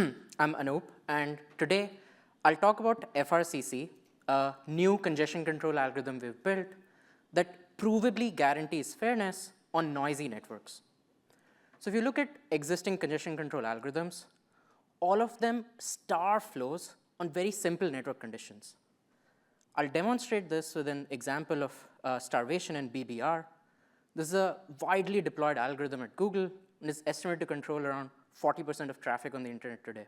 I'm Anup, and today I'll talk about FRCC, a new congestion control algorithm we've built that provably guarantees fairness on noisy networks. So if you look at existing congestion control algorithms, all of them starve flows on very simple network conditions. I'll demonstrate this with an example of starvation and BBR. This is a widely deployed algorithm at Google and is estimated to control around 40% of traffic on the internet today.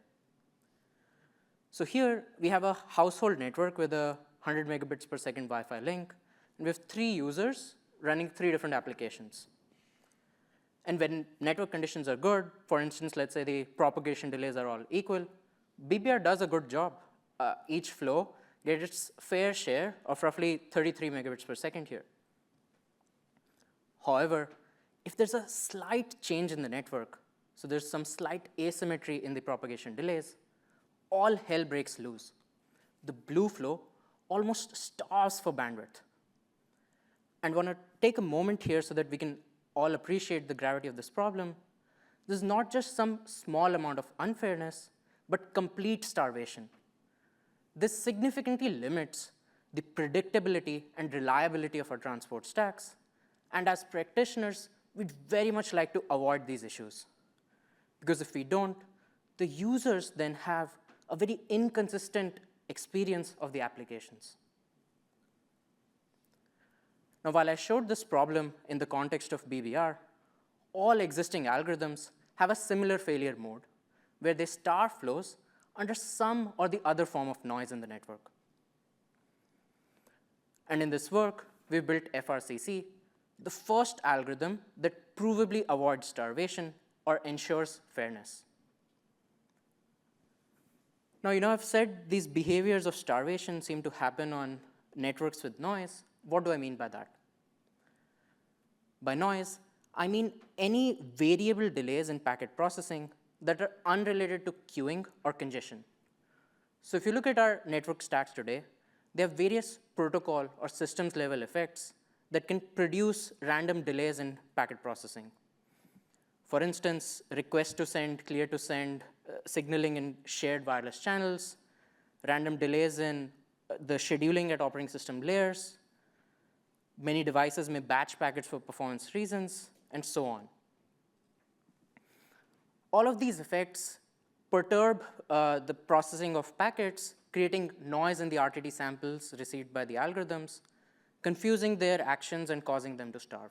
So here we have a household network with a 100 megabits per second Wi-Fi link, and we have 3 users running 3 different applications. And when network conditions are good, for instance, let's say the propagation delays are all equal, BBR does a good job. Each flow gets its fair share of roughly 33 megabits per second here. However, if there's a slight change in the network, so there's some slight asymmetry in the propagation delays, all hell breaks loose. The blue flow almost starves for bandwidth. And I want to take a moment here so that we can all appreciate the gravity of this problem. This is not just some small amount of unfairness, but complete starvation. This significantly limits the predictability and reliability of our transport stacks. And as practitioners, we'd very much like to avoid these issues. Because if we don't, the users then have a very inconsistent experience of the applications. Now, while I showed this problem in the context of BBR, all existing algorithms have a similar failure mode, where they starve flows under some or the other form of noise in the network. And in this work, we built FRCC, the first algorithm that provably avoids starvation or ensures fairness. Now, I've said these behaviors of starvation seem to happen on networks with noise. What do I mean by that? By noise, I mean any variable delays in packet processing that are unrelated to queuing or congestion. So if you look at our network stacks today, they have various protocol or systems level effects that can produce random delays in packet processing. For instance, request to send, clear to send, signaling in shared wireless channels, random delays in the scheduling at operating system layers. Many devices may batch packets for performance reasons, and so on. All of these effects perturb the processing of packets, creating noise in the RTT samples received by the algorithms, confusing their actions and causing them to starve.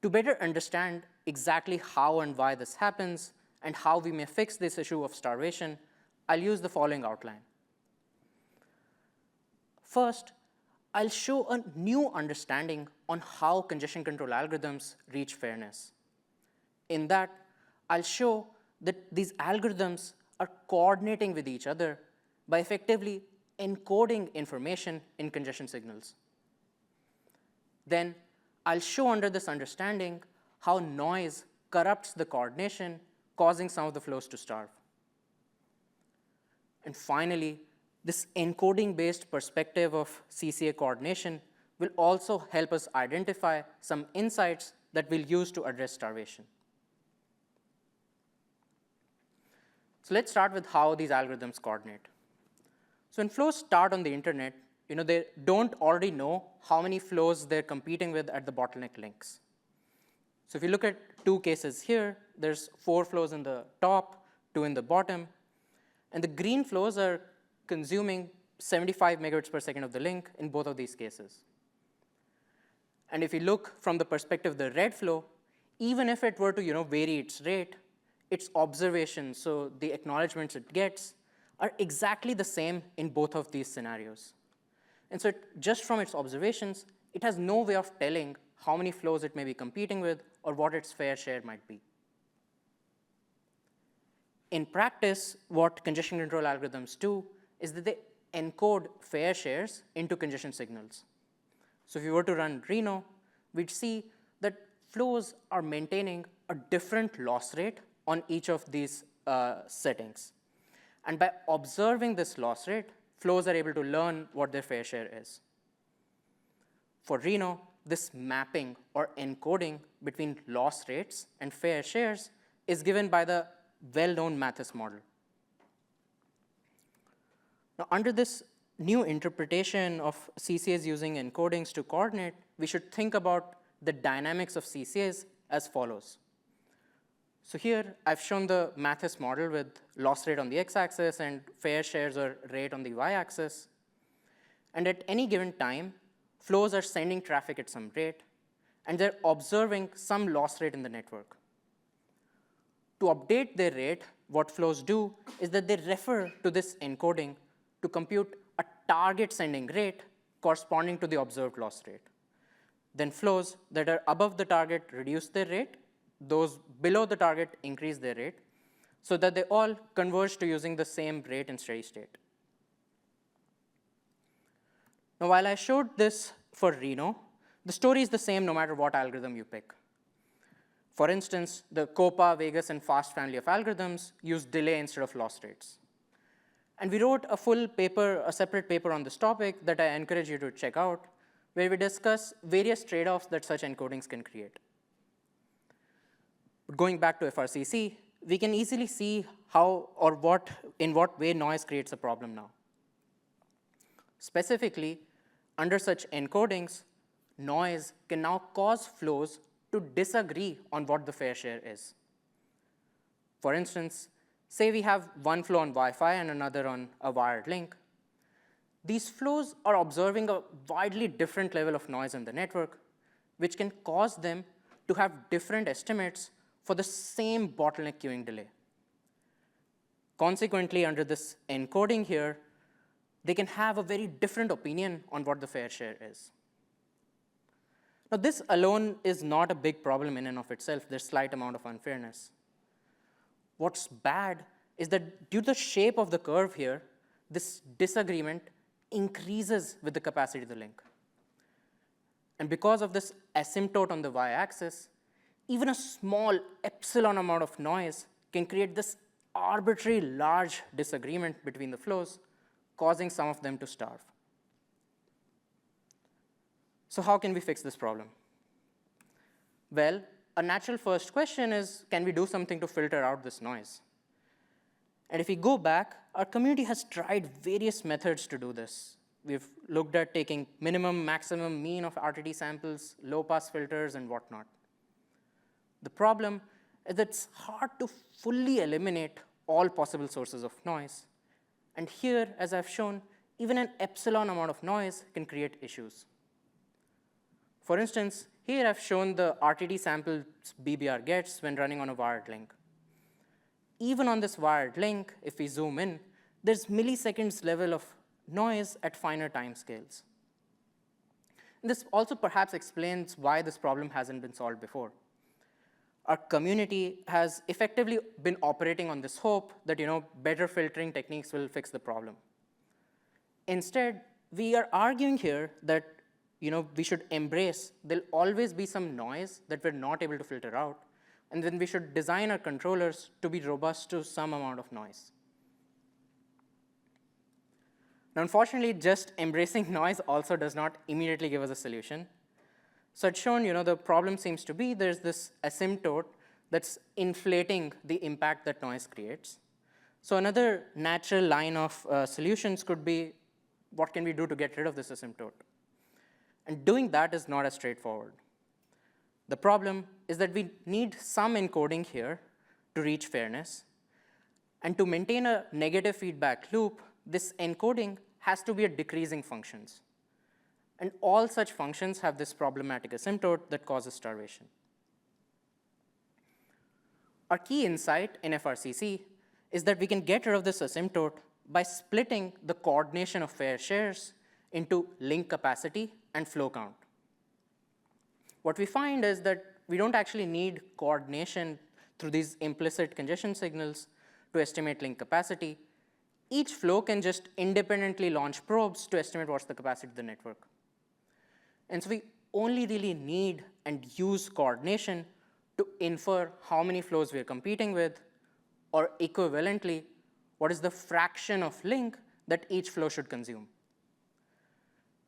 To better understand exactly how and why this happens and how we may fix this issue of starvation, I'll use the following outline. First, I'll show a new understanding on how congestion control algorithms reach fairness. In that, I'll show that these algorithms are coordinating with each other by effectively encoding information in congestion signals. Then, I'll show under this understanding how noise corrupts the coordination, causing some of the flows to starve. And finally, this encoding-based perspective of CCA coordination will also help us identify some insights that we'll use to address starvation. So let's start with how these algorithms coordinate. So when flows start on the internet, they don't already know how many flows they're competing with at the bottleneck links. So if you look at 2 cases here, there's 4 flows in the top, 2 in the bottom. And the green flows are consuming 75 megabits per second of the link in both of these cases. And if you look from the perspective of the red flow, even if it were to vary its rate, its observations, so the acknowledgements it gets, are exactly the same in both of these scenarios. And so just from its observations, it has no way of telling how many flows it may be competing with or what its fair share might be. In practice, what congestion control algorithms do is that they encode fair shares into congestion signals. So if you were to run Reno, we'd see that flows are maintaining a different loss rate on each of these settings. And by observing this loss rate, flows are able to learn what their fair share is. For Reno, this mapping or encoding between loss rates and fair shares is given by the well-known Mathis model. Now, under this new interpretation of CCAs using encodings to coordinate, we should think about the dynamics of CCAs as follows. So here, I've shown the Mathis model with loss rate on the x-axis and fair shares or rate on the y-axis. And at any given time, flows are sending traffic at some rate, and they're observing some loss rate in the network. To update their rate, what flows do is that they refer to this encoding to compute a target sending rate corresponding to the observed loss rate. Then flows that are above the target reduce their rate, those below the target increase their rate, so that they all converge to using the same rate in steady state. Now, while I showed this for Reno, the story is the same no matter what algorithm you pick. For instance, the Copa, Vegas, and Fast family of algorithms use delay instead of loss rates. And we wrote a full paper, a separate paper on this topic that I encourage you to check out, where we discuss various trade-offs that such encodings can create. But going back to FRCC, we can easily see how or in what way noise creates a problem now. Specifically, under such encodings, noise can now cause flows to disagree on what the fair share is. For instance, say we have one flow on Wi-Fi and another on a wired link. These flows are observing a widely different level of noise in the network, which can cause them to have different estimates for the same bottleneck queuing delay. Consequently, under this encoding here, they can have a very different opinion on what the fair share is. Now, this alone is not a big problem in and of itself. There's slight amount of unfairness. What's bad is that due to the shape of the curve here, this disagreement increases with the capacity of the link. And because of this asymptote on the y-axis, even a small epsilon amount of noise can create this arbitrary large disagreement between the flows, causing some of them to starve. So how can we fix this problem? Well, a natural first question is, can we do something to filter out this noise? And if we go back, our community has tried various methods to do this. We've looked at taking minimum, maximum, mean of RTT samples, low-pass filters, and whatnot. The problem is that it's hard to fully eliminate all possible sources of noise. And here, as I've shown, even an epsilon amount of noise can create issues. For instance, here I've shown the RTT samples BBR gets when running on a wired link. Even on this wired link, if we zoom in, there's milliseconds level of noise at finer time scales. This also perhaps explains why this problem hasn't been solved before. Our community has effectively been operating on this hope that better filtering techniques will fix the problem. Instead, we are arguing here that we should embrace there'll always be some noise that we're not able to filter out, and then we should design our controllers to be robust to some amount of noise. Now, unfortunately, just embracing noise also does not immediately give us a solution. So it's shown, the problem seems to be there's this asymptote that's inflating the impact that noise creates. So another natural line of solutions could be, what can we do to get rid of this asymptote? And doing that is not as straightforward. The problem is that we need some encoding here to reach fairness. And to maintain a negative feedback loop, this encoding has to be at decreasing functions. And all such functions have this problematic asymptote that causes starvation. Our key insight in FRCC is that we can get rid of this asymptote by splitting the coordination of fair shares into link capacity and flow count. What we find is that we don't actually need coordination through these implicit congestion signals to estimate link capacity. Each flow can just independently launch probes to estimate what's the capacity of the network. And so we only really need and use coordination to infer how many flows we're competing with, or equivalently, what is the fraction of link that each flow should consume.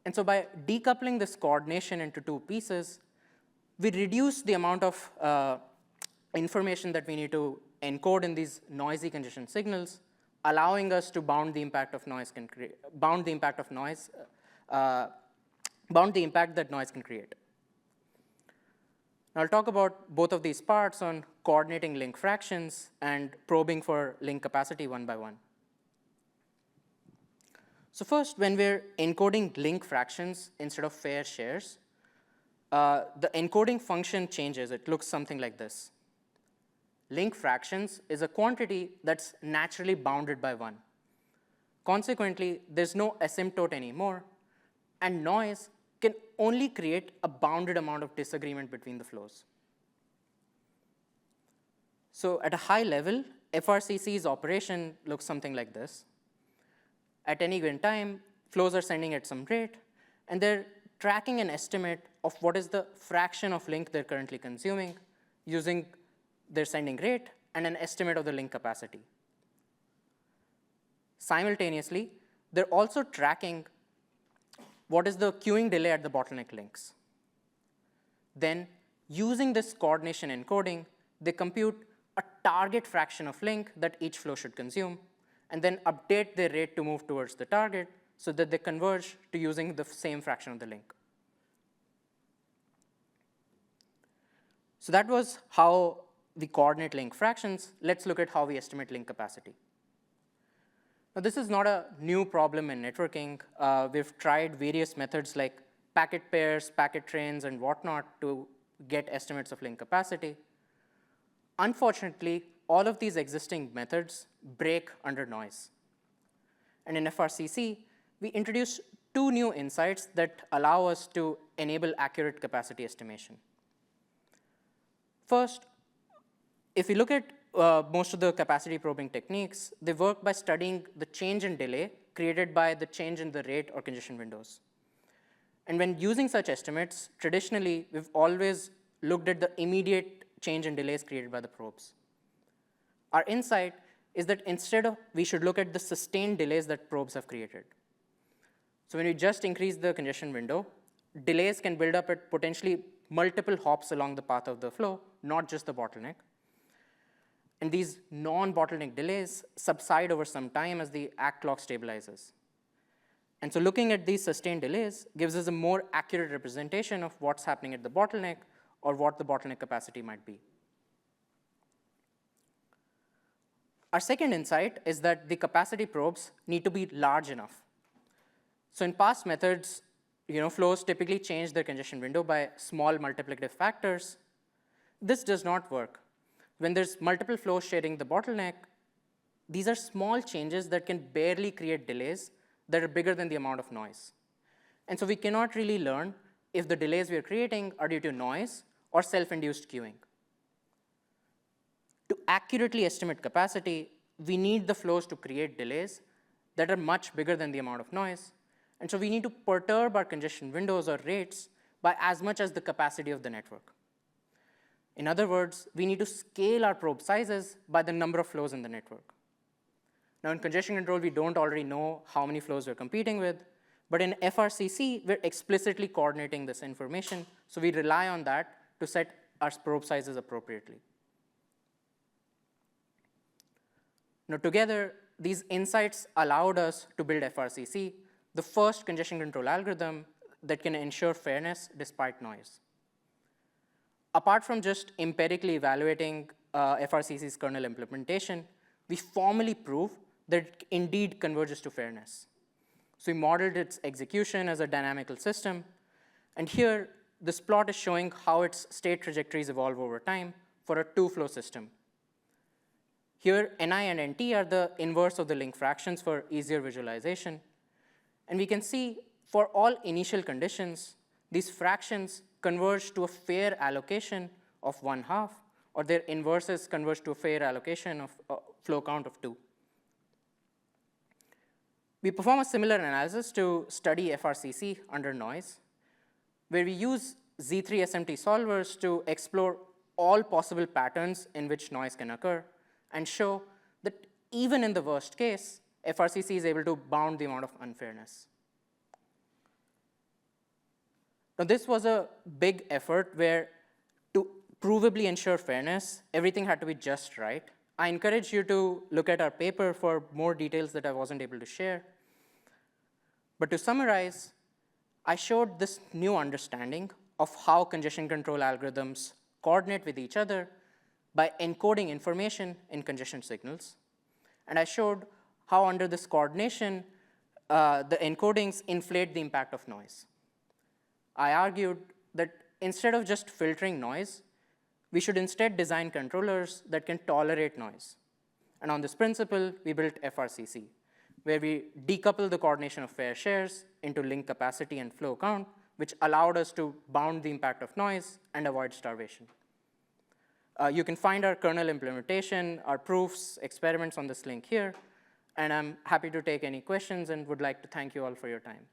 And so by decoupling this coordination into two pieces, we reduce the amount of information that we need to encode in these noisy congestion signals, allowing us to bound the impact of noise can create, bound the impact of noise, bound the impact that noise can create. Now I'll talk about both of these parts on coordinating link fractions and probing for link capacity one by one. So first, when we're encoding link fractions instead of fair shares, the encoding function changes. It looks something like this. Link fractions is a quantity that's naturally bounded by 1. Consequently, there's no asymptote anymore, and noise can only create a bounded amount of disagreement between the flows. So at a high level, FRCC's operation looks something like this. At any given time, flows are sending at some rate, and they're tracking an estimate of what is the fraction of link they're currently consuming using their sending rate and an estimate of the link capacity. Simultaneously, they're also tracking what is the queuing delay at the bottleneck links. Then, using this coordination encoding, they compute a target fraction of link that each flow should consume, and then update their rate to move towards the target so that they converge to using the same fraction of the link. So that was how we coordinate link fractions. Let's look at how we estimate link capacity. Now, this is not a new problem in networking. We've tried various methods like packet pairs, packet trains, and whatnot to get estimates of link capacity. Unfortunately, all of these existing methods break under noise. And in FRCC, we introduced 2 new insights that allow us to enable accurate capacity estimation. First, if we look at most of the capacity probing techniques, they work by studying the change in delay created by the change in the rate or congestion windows. And when using such estimates, traditionally, we've always looked at the immediate change in delays created by the probes. Our insight is that instead we should look at the sustained delays that probes have created. So when we just increase the congestion window, delays can build up at potentially multiple hops along the path of the flow, not just the bottleneck. And these non-bottleneck delays subside over some time as the ACT clock stabilizes. And so looking at these sustained delays gives us a more accurate representation of what's happening at the bottleneck or what the bottleneck capacity might be. Our second insight is that the capacity probes need to be large enough. So in past methods, flows typically change their congestion window by small multiplicative factors. This does not work. When there's multiple flows sharing the bottleneck, these are small changes that can barely create delays that are bigger than the amount of noise. And so we cannot really learn if the delays we are creating are due to noise or self-induced queuing. To accurately estimate capacity, we need the flows to create delays that are much bigger than the amount of noise. And so we need to perturb our congestion windows or rates by as much as the capacity of the network. In other words, we need to scale our probe sizes by the number of flows in the network. Now, in congestion control, we don't already know how many flows we're competing with. But in FRCC, we're explicitly coordinating this information. So we rely on that to set our probe sizes appropriately. Now, together, these insights allowed us to build FRCC, the first congestion control algorithm that can ensure fairness despite noise. Apart from just empirically evaluating FRCC's kernel implementation, we formally prove that it indeed converges to fairness. So we modeled its execution as a dynamical system. And here, this plot is showing how its state trajectories evolve over time for a 2-flow system. Here, Ni and Nt are the inverse of the link fractions for easier visualization. And we can see for all initial conditions, these fractions converge to a fair allocation of 1/2, or their inverses converge to a fair allocation of a flow count of 2. We perform a similar analysis to study FRCC under noise, where we use Z3 SMT solvers to explore all possible patterns in which noise can occur and show that even in the worst case, FRCC is able to bound the amount of unfairness. Now, this was a big effort where to provably ensure fairness, everything had to be just right. I encourage you to look at our paper for more details that I wasn't able to share. But to summarize, I showed this new understanding of how congestion control algorithms coordinate with each other by encoding information in congestion signals. And I showed how under this coordination, the encodings inflate the impact of noise. I argued that instead of just filtering noise, we should instead design controllers that can tolerate noise. And on this principle, we built FRCC, where we decouple the coordination of fair shares into link capacity and flow count, which allowed us to bound the impact of noise and avoid starvation. You can find our kernel implementation, our proofs, experiments on this link here, and I'm happy to take any questions and would like to thank you all for your time.